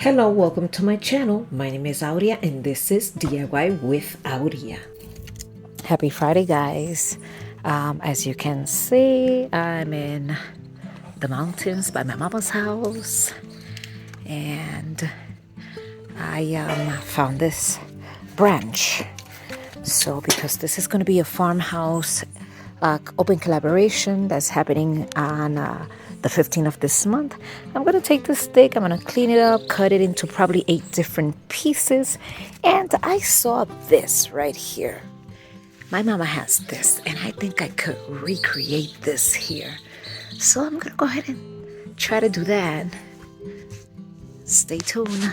Hello, welcome to my channel. My name is Aurea and this is DIY with Aurea. Happy Friday, guys. As you can see, I'm in the mountains by my mama's house, and I found this branch. So because this is going to be a farmhouse open collaboration that's happening on the 15th of this month, I'm going to take this stick, I'm going to clean it up, cut it into probably 8 different pieces. And I saw this right here. My mama has this, and I think I could recreate this here. So I'm going to go ahead and try to do that. Stay tuned.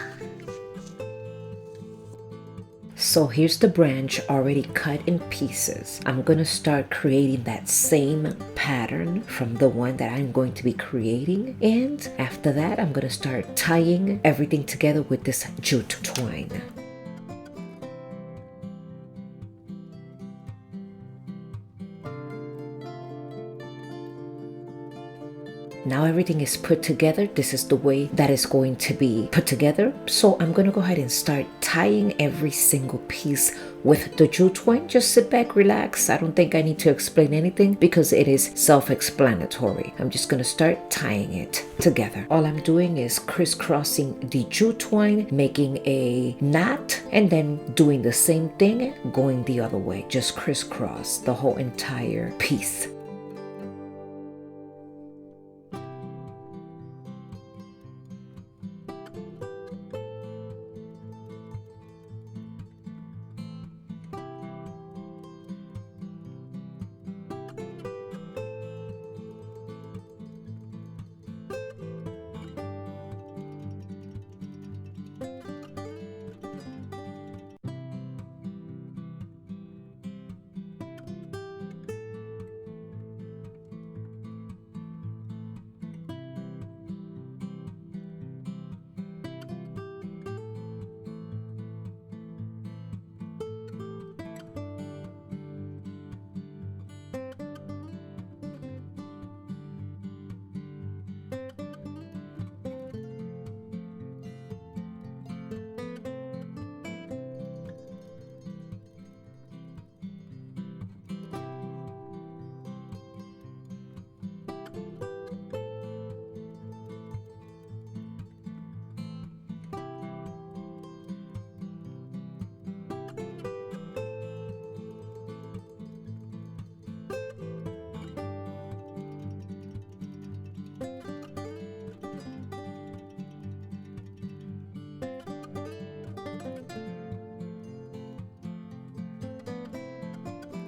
So here's the branch already cut in pieces. I'm going to start creating that same pattern from the one that I'm going to be creating. And after that, I'm going to start tying everything together with this jute twine. Now everything is put together. This is the way that is going to be put together. So I'm going to go ahead and start tying every single piece with the jute twine. Just sit back, relax. I don't think I need to explain anything because it is self-explanatory. I'm just going to start tying it together. All I'm doing is crisscrossing the jute twine, making a knot, and then doing the same thing, going the other way. Just crisscross the whole entire piece.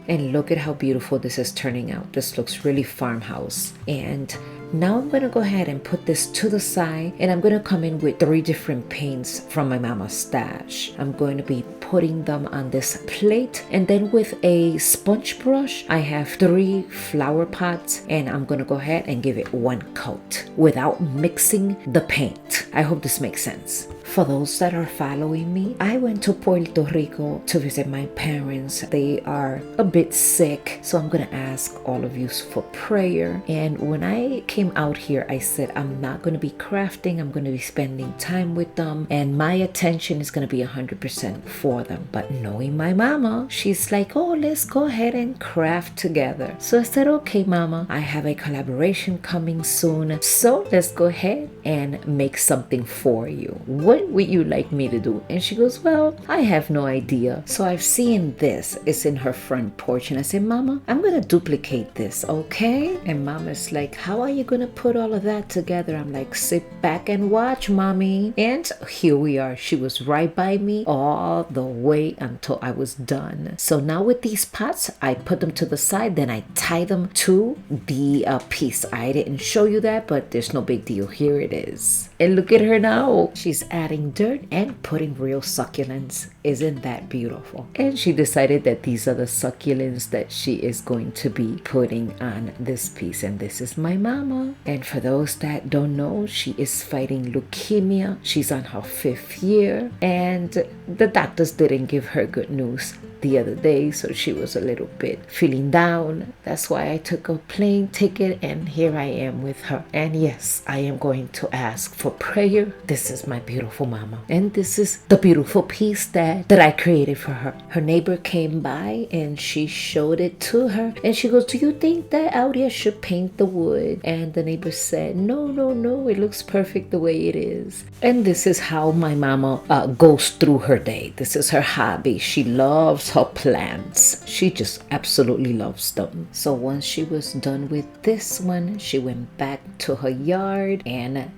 And look at how beautiful this is turning out. This looks really farmhouse. And now I'm going to go ahead and put this to the side, and I'm going to come in with 3 different paints from my mama's stash. I'm going to be putting them on this plate, and then with a sponge brush, I have 3 flower pots, and I'm going to go ahead and give it 1 coat without mixing the paint. I hope this makes sense. For those that are following me, I went to Puerto Rico to visit my parents. They are a bit sick, so I'm going to ask all of you for prayer. And when I came out here, I said I'm not going to be crafting. I'm going to be spending time with them, and my attention is going to be 100% for them. But knowing my mama, she's like, oh, let's go ahead and craft together. So I said, okay, mama, I have a collaboration coming soon, so let's go ahead and make something for you. What would you like me to do? And she goes, well, I have no idea. So I've seen this. It's in her front porch, and I said, mama, I'm going to duplicate this, okay? And mama's like, how are you going to put all of that together? I'm like, sit back and watch, mommy. And here we are. She was right by me all the way until I was done. So now with these pots, I put them to the side, then I tie them to the piece. I didn't show you that, but there's no big deal. Here it is. And look at her now. She's adding dirt and putting real succulents. Isn't that beautiful? And she decided that these are the succulents that she is going to be putting on this piece. And this is my mama. And for those that don't know, she is fighting leukemia. She's on her 5th year, and the doctors didn't give her good news the other day, so she was a little bit feeling down. That's why I took a plane ticket, and here I am with her. And yes, I am going to ask for prayer. This is my beautiful mama. And this is the beautiful piece that I created for her. Her neighbor came by and she showed it to her. And she goes, do you think that Aurea should paint the wood? And the neighbor said, no, no, no. It looks perfect the way it is. And this is how my mama goes through her day. This is her hobby. She loves her plants. She just absolutely loves them. So once she was done with this one, she went back to her yard, and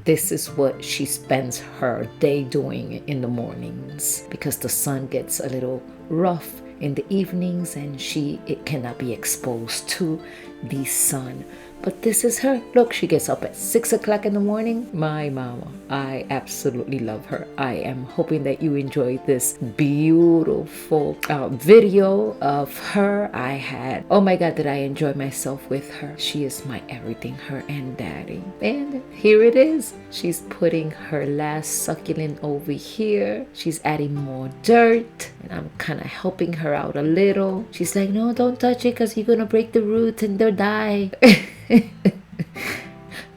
this is what she spends her day doing in the mornings, because the sun gets a little rough in the evenings and it cannot be exposed to the sun. But this is her. Look, she gets up at 6 o'clock in the morning. My mama. I absolutely love her. I am hoping that you enjoyed this beautiful video of her. Oh my God, did I enjoy myself with her. She is my everything, her and daddy. And here it is. She's putting her last succulent over here. She's adding more dirt, and I'm kind of helping her out a little. She's like, no, don't touch it because you're going to break the roots and they'll die.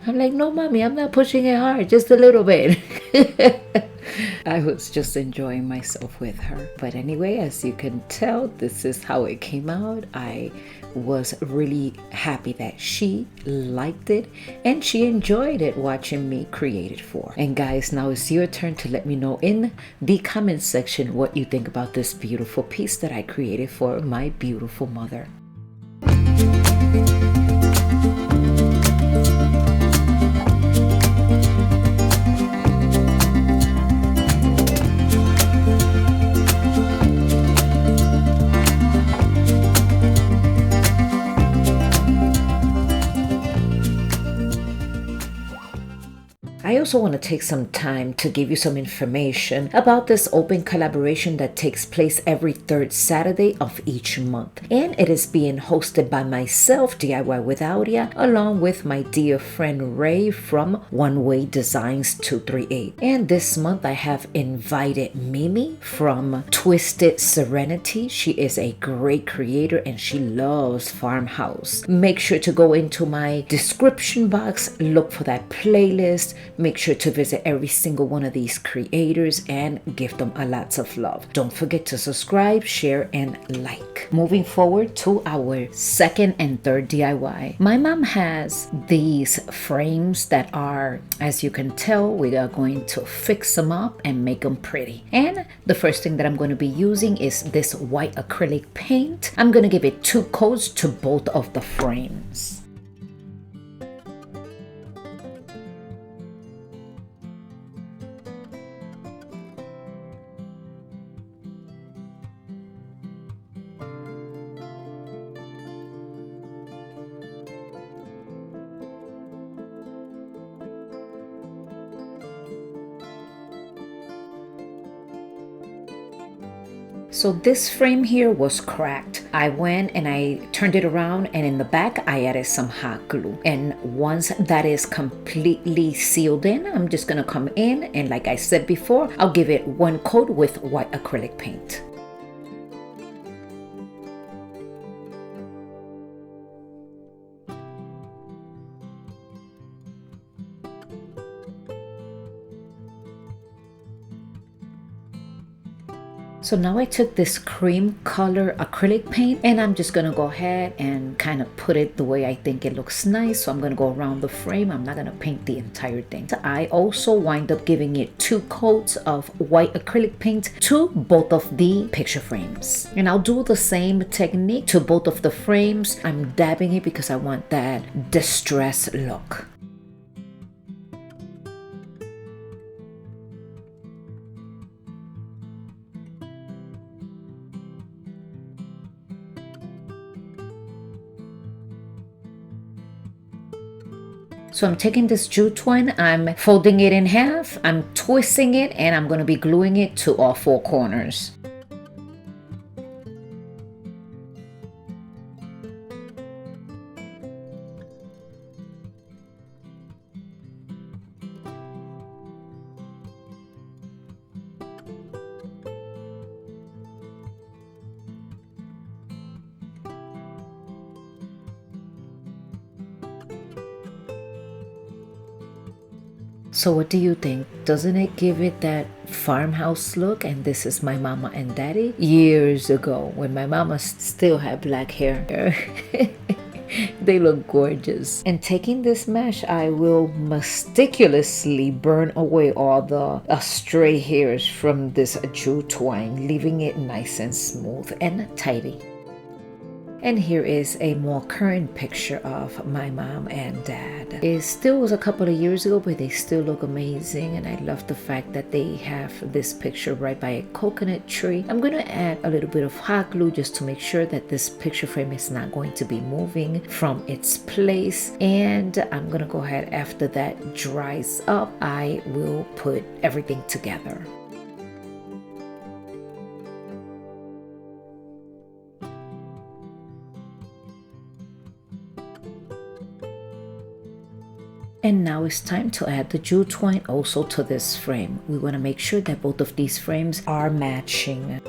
I'm like, no, mommy, I'm not pushing it hard, just a little bit. I was just enjoying myself with her. But anyway, as you can tell, this is how it came out. I was really happy that she liked it and she enjoyed it watching me create it for. And guys, now it's your turn to let me know in the comment section what you think about this beautiful piece that I created for my beautiful mother. I also want to take some time to give you some information about this open collaboration that takes place every third Saturday of each month. And it is being hosted by myself, DIY with Aurea, along with my dear friend Ray from One Way Designs 238. And this month I have invited Mimi from Twisted Serenity. She is a great creator and she loves Farmhouse. Make sure to go into my description box, look for that playlist. Make sure to visit every single one of these creators and give them a lots of love. Don't forget to subscribe, share, and like. Moving forward to our second and third DIY. My mom has these frames that are, as you can tell, we are going to fix them up and make them pretty. And the first thing that I'm going to be using is this white acrylic paint. I'm going to give it 2 coats to both of the frames. So this frame here was cracked. I went and I turned it around, and in the back I added some hot glue. And once that is completely sealed in, I'm just gonna come in and, like I said before, I'll give it 1 coat with white acrylic paint. So now I took this cream color acrylic paint and I'm just gonna go ahead and kind of put it the way I think it looks nice. So I'm gonna go around the frame. I'm not gonna paint the entire thing. So I also wind up giving it 2 coats of white acrylic paint to both of the picture frames. And I'll do the same technique to both of the frames. I'm dabbing it because I want that distressed look. So I'm taking this jute twine, I'm folding it in half, I'm twisting it, and I'm going to be gluing it to all 4 corners. So what do you think? Doesn't it give it that farmhouse look? And this is my mama and daddy years ago when my mama still had black hair. They look gorgeous. And taking this mesh, I will meticulously burn away all the stray hairs from this jute twine, leaving it nice and smooth and tidy. And here is a more current picture of my mom and dad. It still was a couple of years ago, but they still look amazing. And I love the fact that they have this picture right by a coconut tree. I'm going to add a little bit of hot glue just to make sure that this picture frame is not going to be moving from its place. And I'm going to go ahead, after that dries up, I will put everything together. And now it's time to add the jute twine also to this frame. We want to make sure that both of these frames are matching.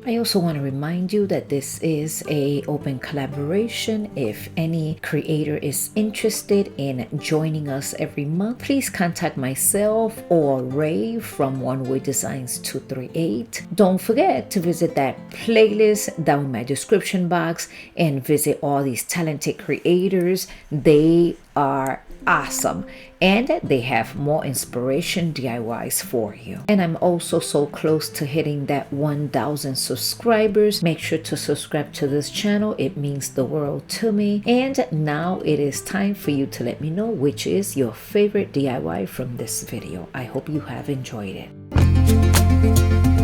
I also want to remind you that this is an open collaboration. If any creator is interested in joining us every month, please contact myself or Ray from One Way Designs 238. Don't forget to visit that playlist down in my description box and visit all these talented creators. They are awesome, and they have more inspiration DIYs for you. And I'm also so close to hitting that 1,000 subscribers. Make sure to subscribe to this channel. It means the world to me. And now it is time for you to let me know which is your favorite DIY from this video. I hope you have enjoyed it.